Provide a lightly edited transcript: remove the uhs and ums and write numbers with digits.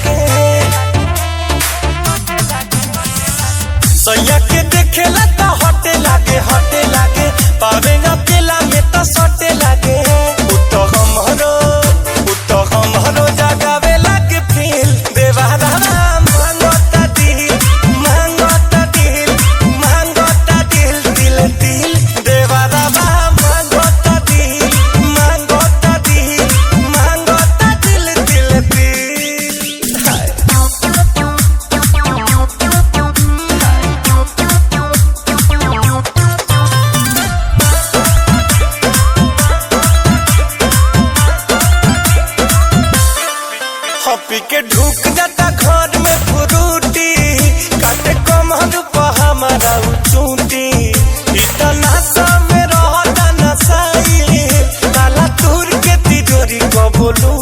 लागे। सैया के देखेला तो हटे लागे पावे अकेला में तो सटे लागे। हमरो जगावे लागे फील देवारा मांगता दिल दिल दिल देवारा मांगता दिल दिल दिल। हाय हॉपी के ढूक जाता घर में फ्रूटी काटे कमर पर हमारा चूटी। इतना समय रहता नसाई ताला तूर के तिजोरी को बोलू।